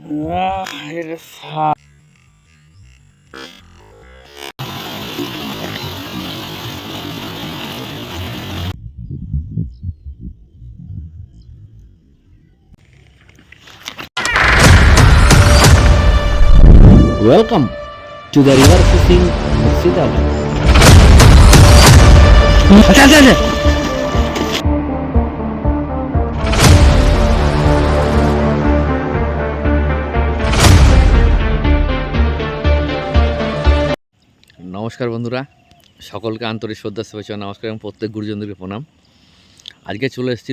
এটা Welcome to the river fishing Murshidabad. নমস্কার বন্ধুরা, সকলকে আন্তরিক শ্রদ্ধা শুভেচ্ছা নমস্কার এবং প্রত্যেক গুরুজনদেরকে প্রণাম। আজকে চলে এসেছি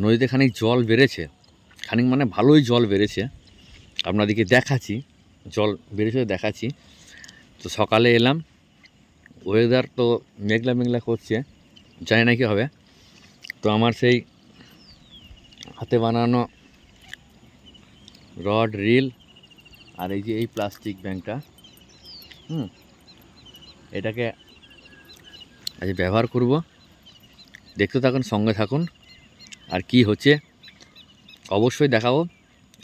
নদীতে খানিক জল বেড়েছে, খানিক মানে ভালোই জল বেড়েছে। আপনাদেরকে দেখাচ্ছি, জল বেড়েছে দেখাচ্ছি। তো সকালে এলাম, ওয়েদার তো মেঘলা মেঘলা করছে, জানি না কী হবে। তো আমার সেই হাতে বানানো রড রিল আর এই যে এই প্লাস্টিক ব্যাংকটা, এটাকে আজ ব্যবহার করব। দেখতে থাকুন, সঙ্গে থাকুন, আর কি হচ্ছে অবশ্যই দেখাবো।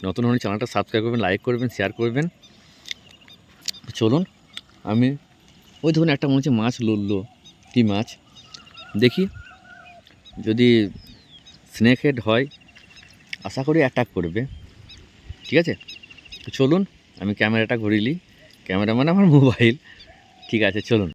নতুন হলে চ্যানেলটা সাবস্ক্রাইব করবেন, লাইক করবেন, শেয়ার করবেন। চলুন, আমি ওই ধরুন একটা মনে হচ্ছে মাছ লড়লো, কী মাছ দেখি। যদি স্নেক হেড হয় আশা করি অ্যাটাক করবে, ঠিক আছে। তো চলুন, আমি ক্যামেরাটা ঘুরিয়ে নিই, ক্যামেরা মানে আমার মোবাইল। ঠিক আছে, চলুন।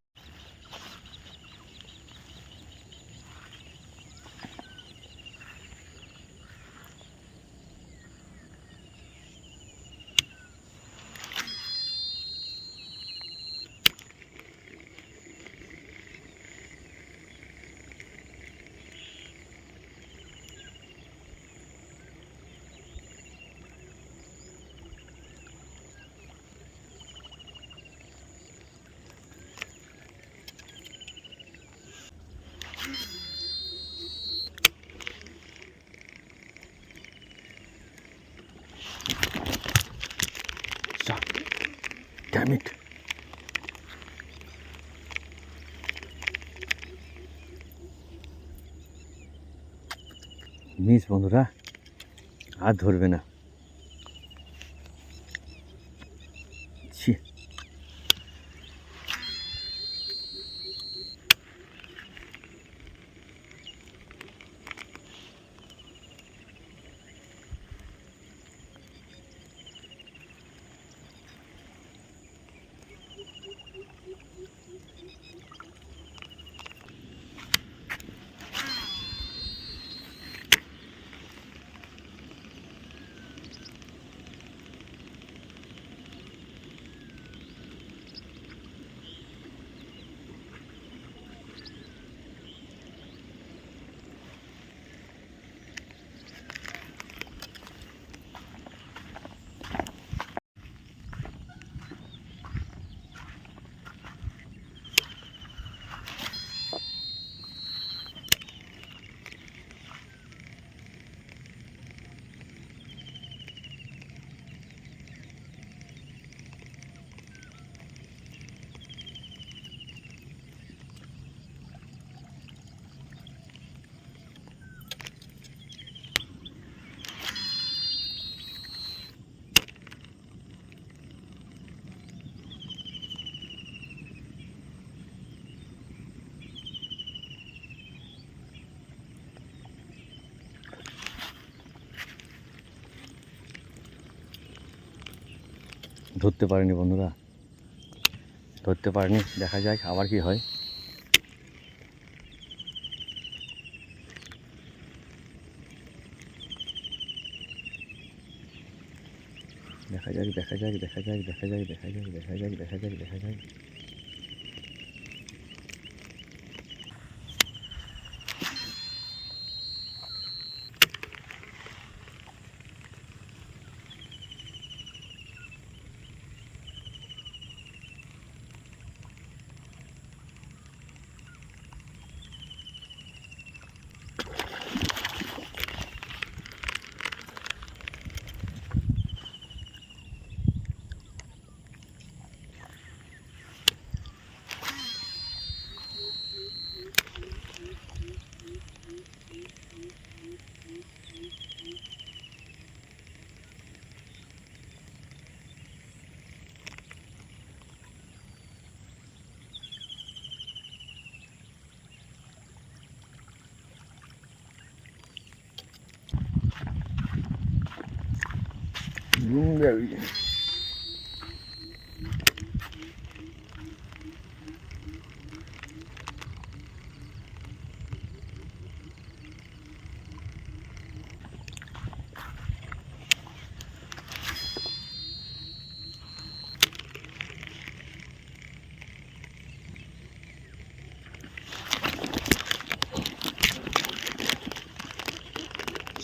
Damn it. মিস বন্ধুরা, আর ধরবে না। ছি, ধরতে পারিনি বন্ধুরা, ধরতে পারিনি। দেখা যাক আবার কি হয়। দেখা যাক, দেখা যাক, দেখা যাক, দেখা যাক, দেখা যাক, দেখা যাক, দেখা যাক, দেখা যাক। ব্লুমবেরি।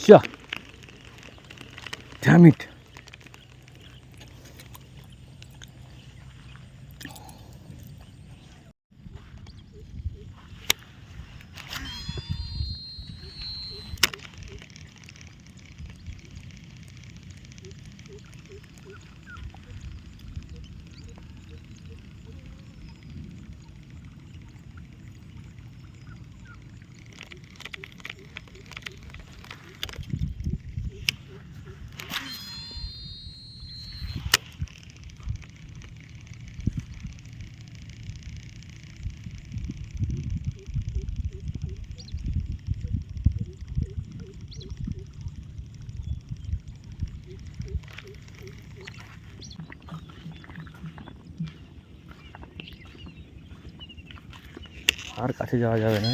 Yeah. Damn it. আর কাছে যাওয়া যাবে না।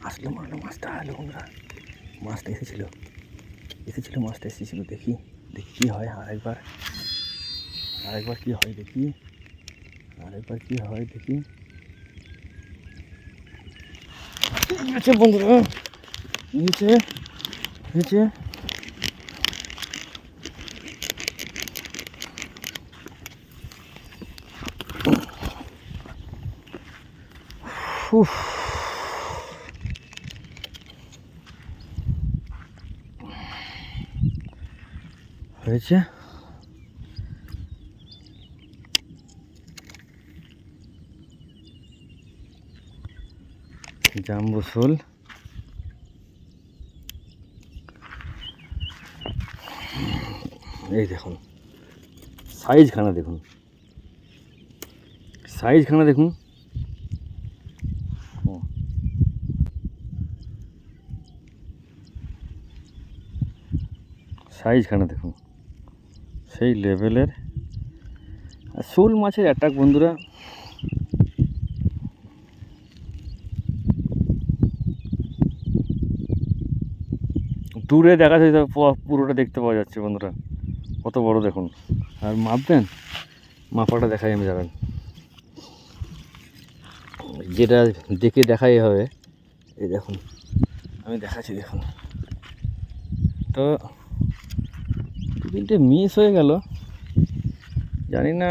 আসলো মনে হয় মাছটা এলো বন্ধুরা, মাছটা এসেছিল মাছটা এসেছিল। দেখি দেখি কী হয়, আরেকবার কী হয় দেখি, কী হয় দেখি। নিচে বন্ধুরা, নিচে নিচে হয়েছে। জাম্বো শোল, এই দেখুন সাইজখানা, দেখুন সাইজখানা, দেখুন সাইজখানা, দেখুন সেই লেভেলের। শোল মাছের অ্যাটাক বন্ধুরা, দূরে দেখা যায়, পুরোটা দেখতে পাওয়া যাচ্ছে বন্ধুরা, কত বড় দেখুন। আর মাপবেন, মাপাটা দেখাই আমি, যাবেন যেটা দেখে দেখাই হবে। এই দেখুন আমি দেখাচ্ছি, দেখুন তো 2-3টে মিস হয়ে গেল, জানি না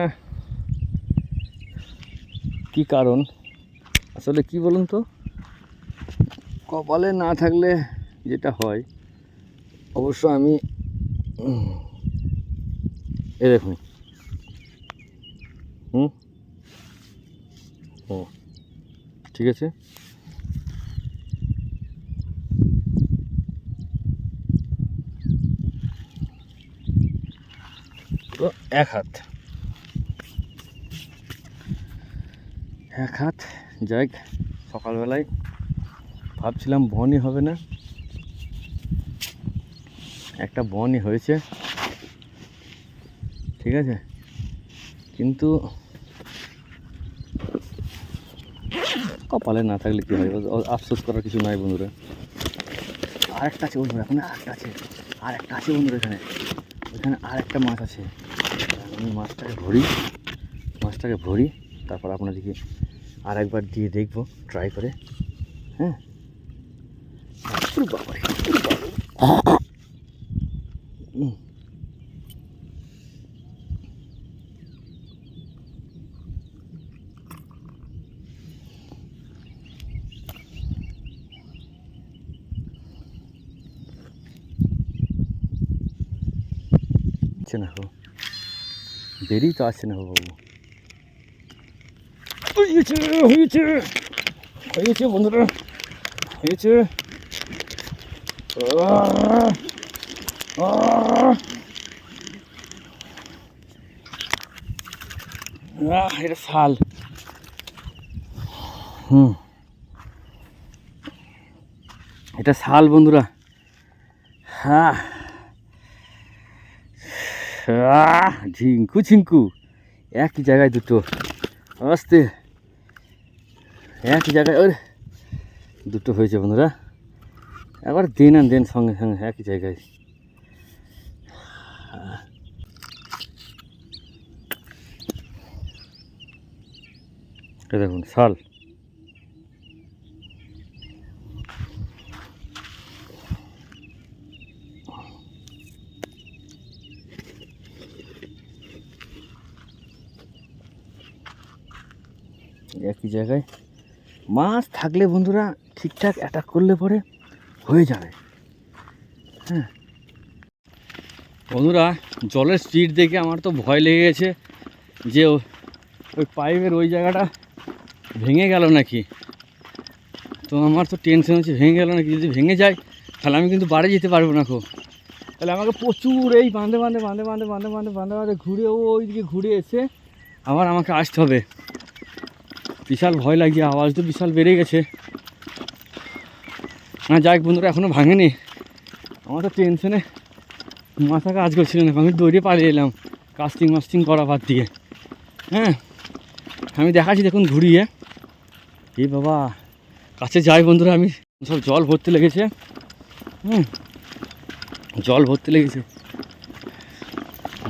কি কারণ। আসলে কি বলুন তো, কপালে না থাকলে যেটা হয়, অবশ্য আমি এ দেখুন ঠিক আছে। তো এক হাত যাই, সকালবেলায় ভাবছিলাম বনই হবে না, একটা বনই হয়েছে, ঠিক আছে, কিন্তু কপালে না থাকলে কী হয়, আফসোস করার কিছু নাই বন্ধুরা। আরেকটা আছে বন্ধুরা, এখন আরেকটা আছে বন্ধুরা, ওইখানে আরেকটা মাছ আছে। আমি মাছটাকে ভরি, তারপর আপনাদেরকে আরেকবার দিয়ে দেখবো, ট্রাই করে। হ্যাঁ, আসছে না গো, বেরিয়ে তো আসছে না গো বাবু। হয়েছে বন্ধুরা, হয়েছে। এটা শাল, এটা শাল বন্ধুরা। হ্যাঁ, ঝিঙ্কু ঝিঙ্কু একই জায়গায় দুটো, আস্তে একই জায়গায় ওর দুটো হয়েছে বন্ধুরা। একবার দেন আর দেন সঙ্গে সঙ্গে একই জায়গায়। দেখুন শাল। একই জায়গায় মাছ থাকলে বন্ধুরা ঠিকঠাক অ্যাটাক করলে পরে হয়ে যাবে। হ্যাঁ বন্ধুরা, জলের স্পিড দেখে আমার তো ভয় লেগে গেছে যে ওই পাইপের ওই জায়গাটা ভেঙে গেল নাকি। তো আমার তো টেনশন হচ্ছে ভেঙে গেল নাকি। যদি ভেঙে যায় তাহলে আমি কিন্তু বাড়ি যেতে পারবো না। তাহলে আমাকে প্রচুর এই বাঁধে বাঁধে বাঁধে বাঁধে বাঁধে বাঁধে বাঁধে বাঁধে ঘুরে ওইদিকে ঘুরে এসে আবার আমাকে আসতে হবে। বিশাল ভয় লাগছে, আওয়াজ তো বিশাল বেড়ে গেছে। না যাক বন্ধুরা, এখনও ভাঙেনি। আমার তো টেনশনে মাথা কাজ করছিল না, আমি দৌড়ে পালিয়ে এলাম কাস্টিং মাস্টিং করা বাদ দিয়ে। হ্যাঁ আমি দেখাচ্ছি দেখুন ঘুরিয়ে। এই বাবা কাছে যাই বন্ধুরা, আমি সব জল ভরতে লেগেছে। জল ভরতে লেগেছে।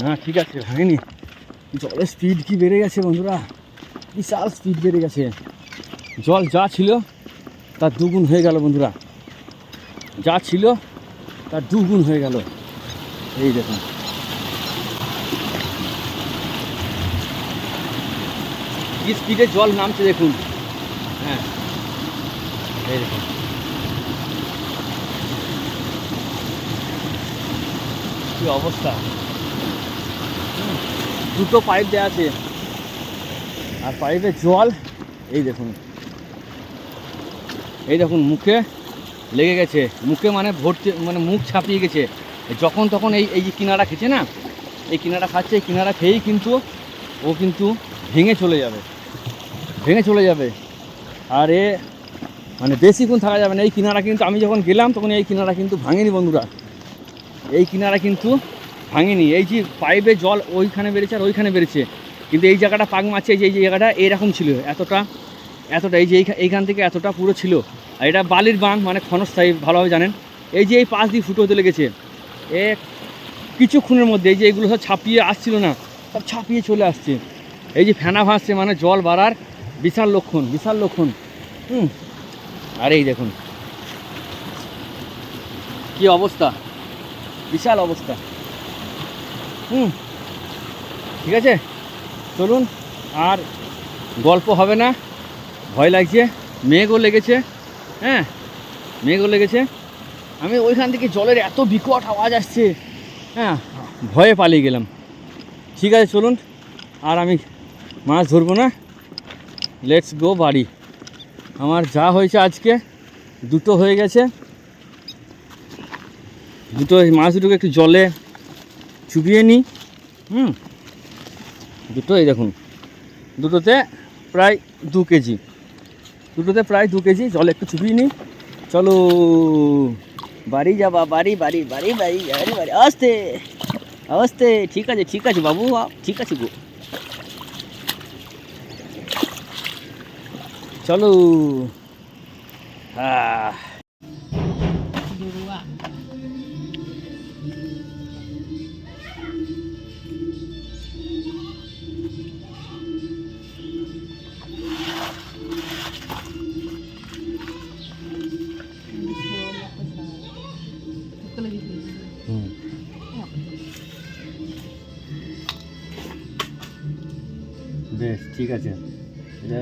না ঠিক আছে, ভাঙেনি। জলের স্পিড কি বেড়ে গেছে বন্ধুরা, বিশাল স্পিড বেড়ে গেছে। জল যা ছিল তার দুগুণ হয়ে গেল বন্ধুরা, যা ছিল তার দুগুণ হয়ে গেল। এই দেখুন কি স্পিডে জল নামছে দেখুন। হ্যাঁ এই দেখুন কি অবস্থা। দুটো পাইপ দেওয়া আছে আর পাইপের জল এই দেখুন, এই দেখুন মুখে লেগে গেছে। মুখে মানে ভর্তি, মানে মুখ ছাপিয়ে গেছে। যখন তখন এই যে কিনারা খেছে না, এই কিনারা খাচ্ছে, এই কিনারা খেয়েই কিন্তু ও কিন্তু ভেঙে চলে যাবে, ভেঙে চলে যাবে। আর এ মানে বেশিক্ষণ থাকা যাবে না। এই কিনারা কিন্তু আমি যখন গেলাম তখন এই কিনারা কিন্তু ভাঙেনি বন্ধুরা, এই কিনারা কিন্তু ভাঙেনি। এই যে পাইপে জল ওইখানে বেড়েছে আর ওইখানে বেড়েছে, কিন্তু এই জায়গাটা পাক মারছে। এই যে জায়গাটা এরকম ছিল, এতটা এতটা, এই যে এইখান থেকে এতটা পুরো ছিল। আর এটা বালির বাঁধ, মানে ক্ষণস্থায়ী, ভালোভাবে জানেন। এই যে এই পাশ দিয়ে ফুটো হতে লেগেছে এ কিছুক্ষণের মধ্যে। এই যে এগুলো সব ছাপিয়ে আসছিল না, সব ছাপিয়ে চলে আসছে। এই যে ফেনা ভাসছে, মানে জল বাড়ার বিশাল লক্ষণ, বিশাল লক্ষণ। আর এই দেখুন কি অবস্থা, বিশাল অবস্থা। ঠিক আছে চলুন, আর গল্প হবে না, ভয় লাগছে। মেঘও লেগেছে, হ্যাঁ মেঘও লেগেছে। আমি ওইখান থেকে জলের এত বিকট আওয়াজ আসছে, হ্যাঁ ভয়ে পালিয়ে গেলাম। ঠিক আছে চলুন, আর আমি মাছ ধরবো না, লেটস গো বাড়ি। আমার যা হয়েছে আজকে, দুটো হয়ে গেছে। দুটো মাছ দুটোকে একটু জলে চুবিয়ে নিই। দুটো এই দেখুন, দুটোতে প্রায় 2 কেজি, দুটোতে প্রায় 2 কেজি। জলে একটু চুবিয়ে নিই। চলো বাড়ি যাবা, বাড়ি বাড়ি বাড়ি বাড়ি বাড়ি বাড়ি। আস্তে আস্তে, ঠিক আছে ঠিক আছে বাবু, ঠিক আছে গো, চলো। বেশ ঠিক আছে, এটা